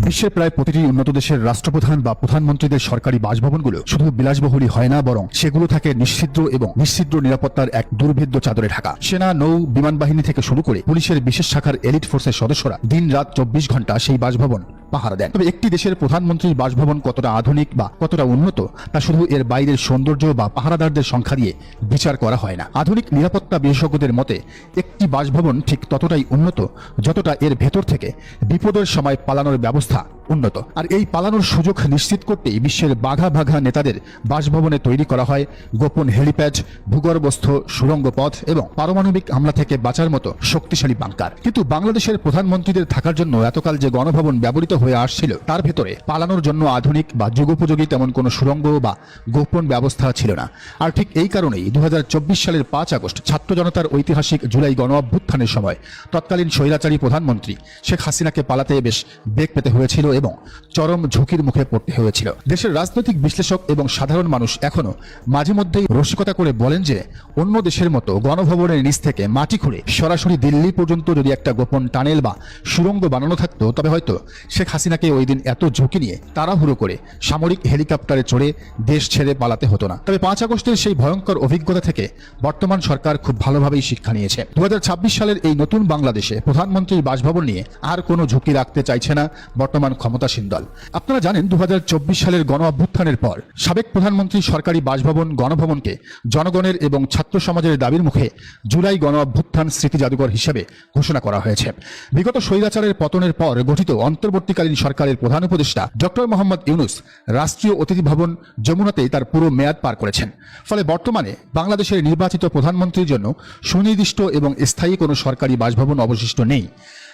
বিশ্বের প্রায় প্রতিটি উন্নত দেশের রাষ্ট্রপ্রধান বা প্রধানমন্ত্রীদের সরকারি বাসভবনগুলো শুধু বিলাসবহুলই হয় না, বরং সেগুলো থাকে নিশ্ছিদ্র এবং নিশ্ছিদ্র নিরাপত্তার এক দুর্ভেদ্য চাদরে ঢাকা। সেনা, নৌ, বিমান বাহিনী থেকে শুরু করে পুলিশের বিশেষ শাখার এলিট ফোর্সের সদস্যরা দিন রাত 24 ঘন্টা সেই বাসভবন পাহারা দেন। তবে একটি দেশের প্রধানমন্ত্রীর বাসভবন কতটা আধুনিক বা কতটা উন্নত তা শুধু এর বাইরের সৌন্দর্য বা পাহারাদারদের সংখ্যা দিয়ে বিচার করা হয় না। আধুনিক নিরাপত্তা বিশেষজ্ঞদের মতে একটি বাসভবন ঠিক ততটাই উন্নত যতটা এর ভেতর থেকে বিপদের সময় পালানোর ব্যবস্থা উন্নত। আর এই পালানোর সুযোগ নিশ্চিত করতেই বিশ্বের বাঘা বাঘা নেতাদের বাসভবনে তৈরি করা হয় গোপন হেলিপ্যাড, ভূগর্ভস্থ সুড়ঙ্গ পথ এবং পারমাণবিক হামলা থেকে বাঁচার মতো শক্তিশালী বাংকার। কিন্তু বাংলাদেশের প্রধানমন্ত্রীদের থাকার জন্য এতকাল যে গণভবন ব্যবহৃত হয়ে আসছিল তার ভেতরে পালানোর জন্য আধুনিক বা যুগোপযোগী তেমন কোনো সুড়ঙ্গ বা গোপন ব্যবস্থা ছিল না। আর ঠিক এই কারণেই 2024 সালের 5 আগস্ট ছাত্র জনতার ঐতিহাসিক জুলাই গণ অভ্যুত্থানের সময় তৎকালীন স্বৈরাচারী প্রধানমন্ত্রী শেখ হাসিনাকে পালাতে বেশ বেগ পেতে হয়েছিল এবং চরম ঝুঁকির মুখে পড়তে হয়েছিল। দেশের রাজনৈতিক বিশ্লেষক এবং সাধারণ মানুষ এখনো মাঝে মধ্যেই রসিকতা করে বলেন যে অন্য দেশের মতো গণভবনের নিচ থেকে মাটি খুঁড়ে সরাসরি দিল্লি পর্যন্ত যদি একটা গোপন টানেল বা সুড়ঙ্গ বানানো থাকতো তবে হয়তো শেখ হাসিনাকে ওই দিন এত ঝুঁকি নিয়ে তাড়াহুড়ো করে সামরিক হেলিকপ্টারে চড়ে দেশ ছেড়ে পালাতে হতো না। তবে 5 আগস্টের সেই ভয়ঙ্কর অভিজ্ঞতা থেকে বর্তমান সরকার খুব ভালোভাবেই শিক্ষা নিয়েছে। 2026 সালের এই নতুন বাংলাদেশে প্রধানমন্ত্রীর বাসভবন নিয়ে আর কোনো ঝুঁকি রাখতে চাইছে না বর্তমান ক্ষমতাসীন দল। আপনারা জানেন 2024 সালের গণ অভ্যুত্থানের পর সাবেক প্রধানমন্ত্রী সরকারি বাসভবন গণভবনকে জনগণের এবং ছাত্র সমাজের দাবির মুখে জুলাই গণ অভ্যুত্থান স্মৃতি জাদুঘর হিসেবে ঘোষণা করা হয়েছে। বিগত স্বৈরাচারের পতনের পর গঠিত অন্তর্বর্তীকালীন সরকারের প্রধান উপদেষ্টা ডক্টর মোহাম্মদ ইউনূস রাষ্ট্রীয় অতিথি ভবন যমুনাতেই তার পুরো মেয়াদ পার করেছেন। ফলে বর্তমানে বাংলাদেশের নির্বাচিত প্রধানমন্ত্রীর জন্য সুনির্দিষ্ট এবং স্থায়ী কোনো সরকারি বাসভবন অবশিষ্ট নেই।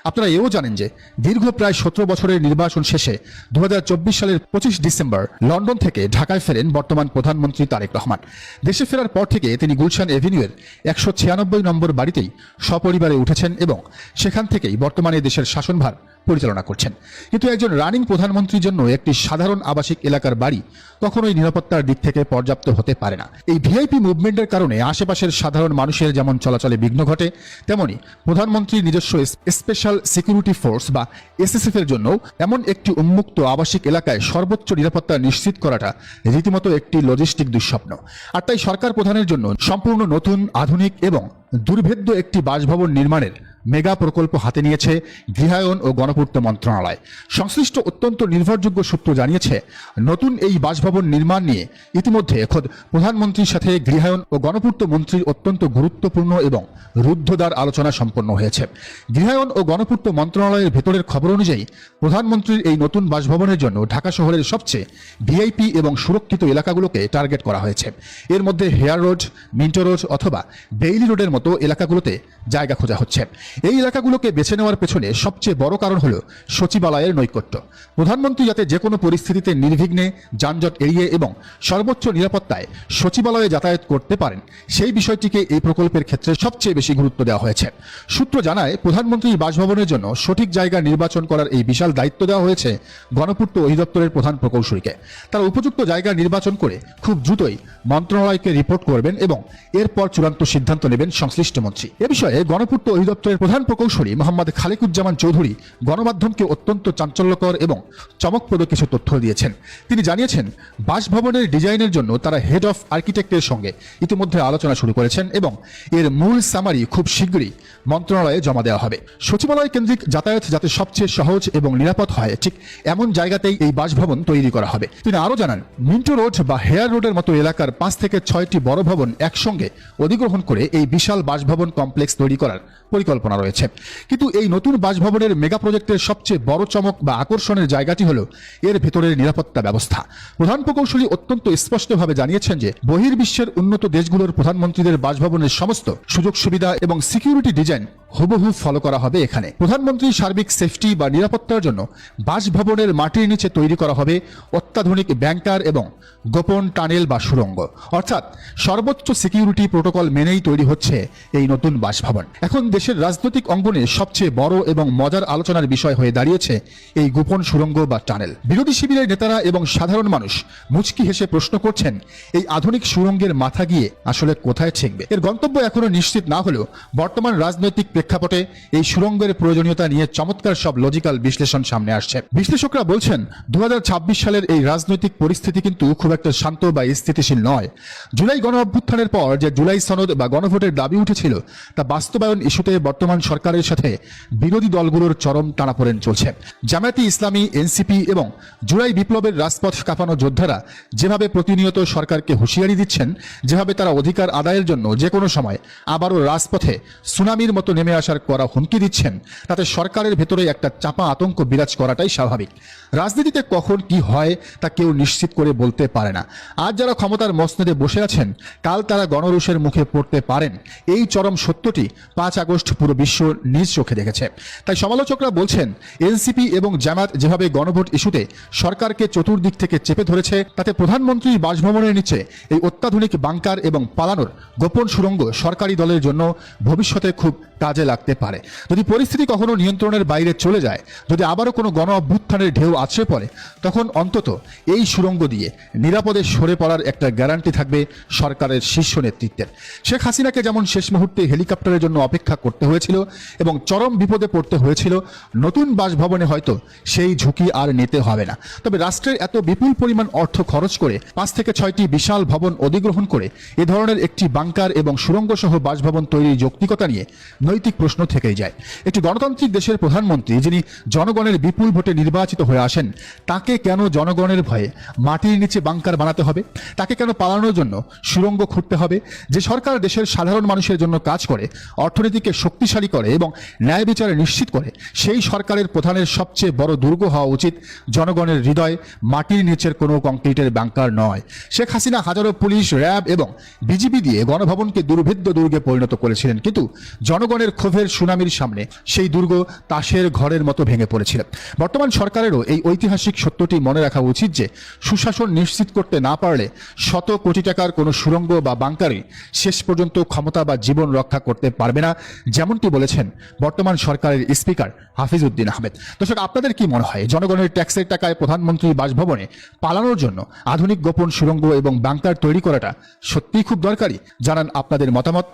আপনারা এও জানেন যে দীর্ঘ প্রায় 17 বছরের নির্বাচন শেষে 2024 সালের 25 ডিসেম্বর লন্ডন থেকে ঢাকায় ফেরেন বর্তমান প্রধানমন্ত্রী তারেক রহমান। দেশে ফেরার পর থেকে তিনি গুলশান এভিনিউয়ের 196 নম্বর বাড়িতেই সপরিবারে উঠেছেন এবং সেখান থেকেই বর্তমানে দেশের শাসনভার পরিচালনা করছেন। কিন্তু একজন রানিং প্রধানমন্ত্রীর জন্য একটি সাধারণ আবাসিক এলাকার বাড়ি কখনোই নিরাপত্তার দিক থেকে পর্যাপ্ত হতে পারে না। এই ভিআইপি মুভমেন্টের কারণে আশেপাশের সাধারণ মানুষের যেমন চলাচলে বিঘ্ন ঘটে, তেমনি প্রধানমন্ত্রীর নিজস্ব স্পেশাল সিকিউরিটি ফোর্স বা এসএসএফ এর জন্য এমন একটি উন্মুক্ত আবাসিক এলাকায় সর্বোচ্চ নিরাপত্তা নিশ্চিত করাটা রীতিমতো একটি লজিস্টিক দুঃস্বপ্ন। আর তাই সরকার প্রধানের জন্য সম্পূর্ণ নতুন, আধুনিক এবং দুর্ভেদ্য একটি বাসভবন নির্মাণের মেগা প্রকল্প হাতে নিয়েছে গৃহায়ন ও গণপূর্ত মন্ত্রণালয়। সংশ্লিষ্ট অত্যন্ত নির্ভরযোগ্য সূত্র জানিয়েছে নতুন এই বাসভবন নির্মাণ নিয়ে ইতিমধ্যে খোদ প্রধানমন্ত্রীর সাথে গৃহায়ন ও গণপূর্ত মন্ত্রীর অত্যন্ত গুরুত্বপূর্ণ এবং রুদ্ধদ্বার আলোচনা সম্পন্ন হয়েছে। গৃহায়ন ও গণপূর্ত মন্ত্রণালয়ের ভেতরের খবর অনুযায়ী প্রধানমন্ত্রীর এই নতুন বাসভবনের জন্য ঢাকা শহরের সবচেয়ে ভিআইপি এবং সুরক্ষিত এলাকাগুলোকে টার্গেট করা হয়েছে। এর মধ্যে হেয়ার রোড, মিন্টো রোড অথবা বেইলি রোডের মতো এলাকাগুলোতে জায়গা খোঁজা হচ্ছে। এই এলাকাগুলোকে বেছে নেওয়ার পেছনে সবচেয়ে বড় কারণ হলো সচিবালয়ের নৈকট্য। প্রধানমন্ত্রী যাতে যে কোনো পরিস্থিতিতে নির্বিঘ্নে যানজট এড়িয়ে এবং সর্বোচ্চ নিরাপত্তায় সচিবালয়ে যাতায়াত করতে পারেন, সেই বিষয়টিকে এই প্রকল্পের ক্ষেত্রে সবচেয়ে বেশি গুরুত্ব দেওয়া হয়েছে। সূত্র জানায় প্রধানমন্ত্রীর বাসভবনের জন্য সঠিক জায়গা নির্বাচন করার এই বিশাল দায়িত্ব দেওয়া হয়েছে গণপূর্ত অধিদপ্তরের প্রধান প্রকৌশলীকে। তারা উপযুক্ত জায়গা নির্বাচন করে খুব দ্রুতই মন্ত্রণালয়কে রিপোর্ট করবেন এবং এরপর চূড়ান্ত সিদ্ধান্ত নেবেন সংশ্লিষ্ট মন্ত্রী। এ বিষয়ে গণপূর্ত অধিদপ্তরের প্রধান প্রকৌশলী মোহাম্মদ খালেকুজ্জামান চৌধুরী গণমাধ্যমকে অত্যন্ত চাঞ্চল্যকর এবং চমকপ্রদ কিছু তথ্য দিয়েছেন। তিনি জানিয়েছেন বাসভবনের ডিজাইনের জন্য তারা হেড অফ আর্কিটেক্টের সঙ্গে ইতিমধ্যে আলোচনা শুরু করেছেন এবং এর মূল সামারি খুব শীঘ্রই মন্ত্রণালয়ে জমা দেওয়া হবে। সচিবালয় কেন্দ্রিক যাতায়াত যাতে সবচেয়ে সহজ এবং নিরাপদ হয়, ঠিক এমন জায়গাতেই এই বাসভবন তৈরি করা হবে। তিনি আরও জানান মিন্টো রোড বা হেয়ার রোডের মতো এলাকার 5 থেকে 6টি বড় ভবন একসঙ্গে অধিগ্রহণ করে এই বিশাল বাসভবন কমপ্লেক্স তৈরি করার পরিকল্পনা রয়েছে। কিন্তু এই নতুন বাসভবনের মেগা প্রজেক্টের সবচেয়ে বড় চমক বা আকর্ষণের জায়গাটি হলো এর ভেতরের নিরাপত্তা ব্যবস্থা। প্রধান প্রকৌশলী অত্যন্ত স্পষ্টভাবে জানিয়েছেন যে বহির্বিশ্বের উন্নত দেশগুলোর প্রধানমন্ত্রীদের বাসভবনের সমস্ত সুযোগ সুবিধা এবং সিকিউরিটি ডিজাইন হুবহু ফলো করা হবে এখানে। প্রধানমন্ত্রীর সার্বিক সেফটি বা নিরাপত্তার জন্য বাসভবনের মাটির নিচে তৈরি করা হবে অত্যাধুনিক ব্যাংকার এবং গোপন টানেল বা সুড়ঙ্গ। অর্থাৎ সর্বোচ্চ সিকিউরিটি প্রোটোকল মেনেই তৈরি হচ্ছে এই নতুন বাসভবন। এখন দেশের রাজনৈতিক অঙ্গনে সবচেয়ে বড় এবং মজার আলোচনার বিষয় হয়ে দাঁড়িয়েছে এই গোপন সুড়ঙ্গ বা টানেল। বিরোধী শিবিরের নেতারা এবং সাধারণ মানুষ মুচকি হেসে প্রশ্ন করছেন এই আধুনিক সুড়ঙ্গের মাথা গিয়ে আসলে কোথায় ঠেকবে। এর গন্তব্য এখনো নিশ্চিত না হলেও বর্তমান রাজনৈতিক প্রেক্ষাপটে এই সুড়ঙ্গের প্রয়োজনীয়তা নিয়ে চমৎকার সব লজিক্যাল বিশ্লেষণ সামনে আসছে। বিশ্লেষকরা বলছেন 2026 সালের এই রাজনৈতিক পরিস্থিতি কিন্তু খুব একটা শান্ত বা স্থিতিশীল নয়। জুলাই গণ অভ্যুত্থানের পর যে জুলাই সনদ বা গণভোটের দাবি উঠেছিল তা বাস্তবায়ন ইস্যুতে বর্তমান সরকারের সাথে বিরোধী দলগুলোর চরম টানাপোড়েন চলছে। জামায়াতে ইসলামী, এনসিপি এবং জুলাই বিপ্লবের রাজপথ কাঁপানো যোদ্ধারা যেভাবে প্রতিনিয়ত সরকারকে হুঁশিয়ারি দিচ্ছেন, যেভাবে তারা অধিকার আদায়ের জন্য যে কোনো সময় আবারও রাজপথে সুনামির মতো নেমে আসার করা হুমকি দিচ্ছেন, তাতে সরকারের ভেতরে একটা চাপা আতঙ্ক বিরাজ করাটাই স্বাভাবিক। রাজনীতিতে কখন কি হয় তা কেউ নিশ্চিত করে বলতে পারে না। আজ যারা ক্ষমতার মসনদে বসে আছেন, কাল তারা গণরোষের মুখে পড়তে পারেন। এই চরম সত্যটি 5 আগস্ট পুরো বিশ্ব নিজ চোখে দেখেছে। তাই সমালোচকরা বলছেন, এনসিপি এবং জামায়াত যেভাবে গণভোট ইস্যুতে সরকারকে চতুর্দিক থেকে চেপে ধরেছে, তাতে প্রধানমন্ত্রীর বাসভবনের নিচে এই অত্যাধুনিক বাংকার এবং পালানোর গোপন সুড়ঙ্গ সরকারি দলের জন্য ভবিষ্যতে খুব কাজে লাগতে পারে। যদি পরিস্থিতি কখনো নিয়ন্ত্রণের বাইরে চলে যায়, যদি আবারও কোনো গণ অভ্যুত্থানের ঢেউ আছড়ে পড়ে, তখন অন্তত এই সুড়ঙ্গ দিয়ে নিরাপদে সরে পড়ার একটা গ্যারান্টি থাকবে সরকারের শীর্ষ নেতৃত্বের। শেখ হাসিনাকে যেমন শেষ মুহূর্তে হেলিকপ্টারের জন্য অপেক্ষা করতে হয়েছিল এবং চরম বিপদে পড়তে হয়েছিল, নতুন বাসভবনে হয়তো সেই ঝুঁকি আর নিতে হবে না। তবে রাষ্ট্রের এত বিপুল পরিমাণ অর্থ খরচ করে 5 থেকে 6টি বিশাল ভবন অধিগ্রহণ করে এ ধরনের একটি বাংকার এবং সুড়ঙ্গ সহ বাসভবন তৈরির যৌক্তিকতা নিয়ে নৈতিক প্রশ্ন থেকেই যায়। একটি গণতান্ত্রিক দেশের প্রধানমন্ত্রী যিনি জনগণের বিপুল ভোটে নির্বাচিত হয়ে আসেন, তাকে কেন জনগণের ভয়ে মাটির নিচে বাংকার বানাতে হবে? তাকে কেন পালানোর জন্য সুড়ঙ্গ খুঁড়তে হবে? যে সরকার দেশের সাধারণ মানুষের জন্য কাজ করে, অর্থনীতিকে শক্তিশালী করে এবং ন্যায় বিচারে নিশ্চিত করে, সেই সরকারের প্রধানের সবচেয়ে বড় দুর্গ হওয়া উচিত জনগণের হৃদয়, মাটির নিচের কোনো কংক্রিটের বাংকার নয়। শেখ হাসিনা হাজারো পুলিশ, র্যাব এবং বিজিবি দিয়ে গণভবনকে দুর্ভেদ্য দুর্গে পরিণত করেছিলেন, কিন্তু জনগণের ক্ষোভের সুনামির সামনে সেই দুর্গ তাসের ঘরের মতো ভেঙে পড়েছিল। বর্তমান সরকারেরও এই ঐতিহাসিক সত্যটি মনে রাখা উচিত যে সুশাসন নিশ্চিত করতে না পারলে শত কোটি টাকার কোনো সুড়ঙ্গ বা বাংকারই শেষ পর্যন্ত ক্ষমতা বা জীবন রক্ষা করতে পারবে না, যেমনটি বলেছেন বর্তমান সরকারের স্পিকার হাফিজ উদ্দিন আহমেদ। দর্শক, আপনাদের কি মনে হয় জনগণের ট্যাক্সের টাকায় প্রধানমন্ত্রী বাসভবনে পালানোর জন্য আধুনিক গোপন সুড়ঙ্গ এবং বাংকার তৈরি করাটা সত্যিই খুব দরকারি? জানান আপনাদের মতামত।